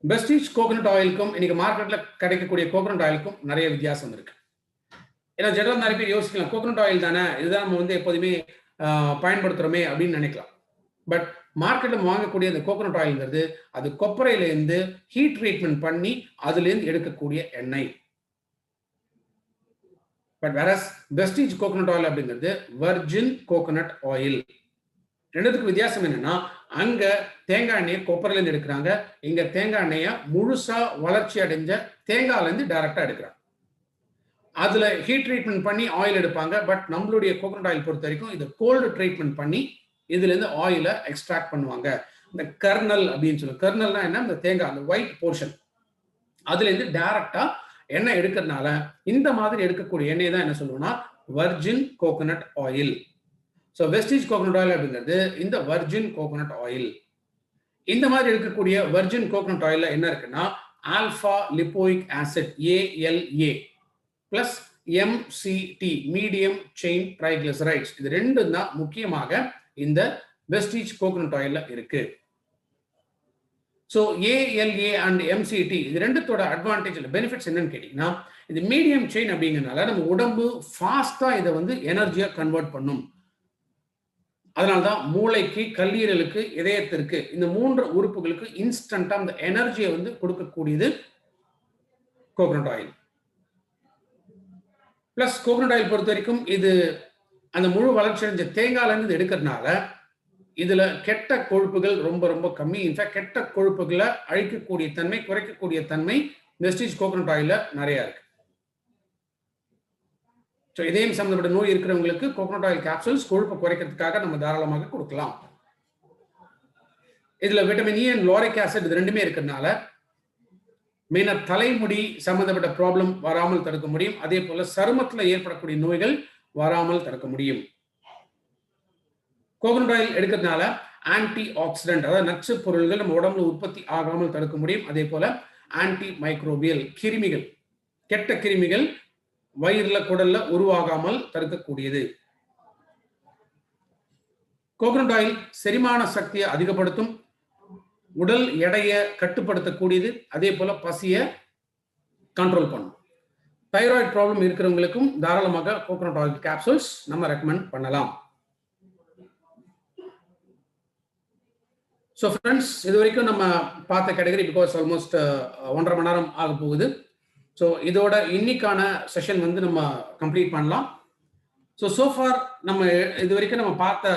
பெஸ்டீஜ் coconut ஆயிலுக்கும் இன்னைக்கு மார்க்கெட்ல கிடைக்கக்கூடிய கோகனட் ஆயிலுக்கும் நிறைய வித்தியாசம் இருக்கு. ஏன்னா ஜெனரல் நிறைய பேர் யோசிக்கலாம், கோகனட் ஆயில் தானே, இதுதான் நம்ம வந்து எப்போதுமே பயன்படுத்துறோமே அப்படின்னு நினைக்கலாம். பட் மார்க்கெட்ல வாங்கக்கூடிய அந்த கோகனட் ஆயில்ங்கிறது அது கொப்பரையிலேருந்து ஹீட் ட்ரீட்மெண்ட் பண்ணி அதுலேருந்து எடுக்கக்கூடிய எண்ணெய். பட் வேறஸ் பெஸ்டீஜ் கோகனட் ஆயில் அப்படிங்கிறது வர்ஜின் கோகனட் ஆயில். ரெண்டுத்துக்கு வித்தியாசம் என்னன்னா, அங்க தேங்காய் எண்ணெயை கொப்பரையிலேருந்து எடுக்கிறாங்க, இங்க தேங்காய் எண்ணெயை முழுசா வளர்ச்சி அடைஞ்ச தேங்காயிலேருந்து டைரக்டா எடுக்கிறாங்க. அதுல ஹீட் ட்ரீட்மெண்ட் பண்ணி ஆயில் எடுப்பாங்க. பட் நம்மளுடைய கோகனட் ஆயில் பொறுத்த வரைக்கும் இது கோல்டு ட்ரீட்மெண்ட் பண்ணி இதுல இருந்து ஆயிலை எக்ஸ்ட்ராக்ட் பண்ணுவாங்க. இந்த கர்னல் அப்படின்னு சொல்லுவாங்க. கர்னல்னா என்ன, இந்த தேங்காய் அந்த ஒயிட் போர்ஷன் அதுல இருந்து டைரக்டா எண்ணெய் எடுக்கிறதுனால இந்த மாதிரி எடுக்கக்கூடிய எண்ணெய் தான் என்ன சொல்லுவோம்னா virgin coconut oil. So Vestige coconut oil அப்படிங்கிறது இந்த வர்ஜின் கோகனட் ஆயில். இந்த மாதிரி எடுக்கக்கூடிய வர்ஜின் கோகனட் ஆயில்ல என்ன இருக்குன்னா alpha lipoic acid ALA plus MCT medium chain triglycerides. இது ரெண்டும் தான் முக்கியமாக இந்த வெஸ்டீஜ் கோகனட் ஆயில்ல இருக்கு. ஸோ ALA அண்ட் MCT இது ரெண்டுத்தோட அட்வான்டேஜ் பெனிஃபிட்ஸ் என்னன்னு கேட்டீங்கன்னா, இது மீடியம் செயின் அப்படிங்கிறதுனால நம்ம உடம்பு ஃபாஸ்டா இதை வந்து எனர்ஜியா கன்வெர்ட் பண்ணும். அதனால்தான் மூளைக்கு, கல்லீரலுக்கு, இதயத்திற்கு இந்த 3 உறுப்புகளுக்கு இன்ஸ்டன்டா அந்த எனர்ஜியை வந்து கொடுக்கக்கூடியது coconut oil. Plus coconut oil பொறுத்த வரைக்கும் இது அந்த முழு வளர்ச்சி அடைஞ்ச தேங்காயில இருந்து எடுக்கிறதுனால இதுல கெட்ட கொழுப்புகள் ரொம்ப ரொம்ப கம்மி. இன்ஃபேக்ட் கெட்ட கொழுப்புகளை அழிக்கக்கூடிய தன்மை, குறைக்கக்கூடிய தன்மை வெஸ்டீஜ் கோகனட் ஆயில்ல நிறைய இருக்கு. ஸோ இதயம் சம்பந்தப்பட்ட நோய் இருக்கிறவங்களுக்கு கோகனட் ஆயில் கேப்சூல்ஸ் கொழுப்பை குறைக்கிறதுக்காக நம்ம தாராளமாக கொடுக்கலாம். இதுல vitamin E and lauric acid இது ரெண்டுமே இருக்கிறதுனால மெயினா தலைமுடி சம்பந்தப்பட்ட ப்ராப்ளம் வராமல் தடுக்க முடியும். அதே போல சருமத்தில் ஏற்படக்கூடிய நோய்கள் வராமல் தடுக்க முடியும். கோகனட் ஆயில் எடுக்கிறதுனால ஆன்டி ஆக்சிடென்ட், அதாவது நச்சு பொருள்கள் நம்ம உடம்புல உற்பத்தி ஆகாமல் தடுக்க முடியும். அதே போல ஆன்டி மைக்ரோபியல், கிருமிகள், கெட்ட கிருமிகள் வயிறுல குடல்ல உருவாகாமல் தடுக்கக்கூடியது. கோகனட் ஆயில் செரிமான சக்தியை அதிகப்படுத்தும், உடல் எடையை கட்டுப்படுத்தக்கூடியது, அதே போல பசியை கண்ட்ரோல் பண்ணும். தைராய்டு ப்ராப்ளம் இருக்கிறவங்களுக்கும் தாராளமாக கோகனட் ஆயில் கேப்சூல்ஸ் நம்ம ரெக்கமெண்ட் பண்ணலாம். ஸோ ஃப்ரெண்ட்ஸ், இது வரைக்கும் நம்ம பார்த்த கேட்டகரி பிகாஸ் ஆல்மோஸ்ட் 1.5 மணி நேரம் ஆக போகுது. ஸோ இதோட இன்னைக்கான செஷன் வந்து நம்ம கம்ப்ளீட் பண்ணலாம். ஸோ சோஃபார் நம்ம இது வரைக்கும் நம்ம பார்த்த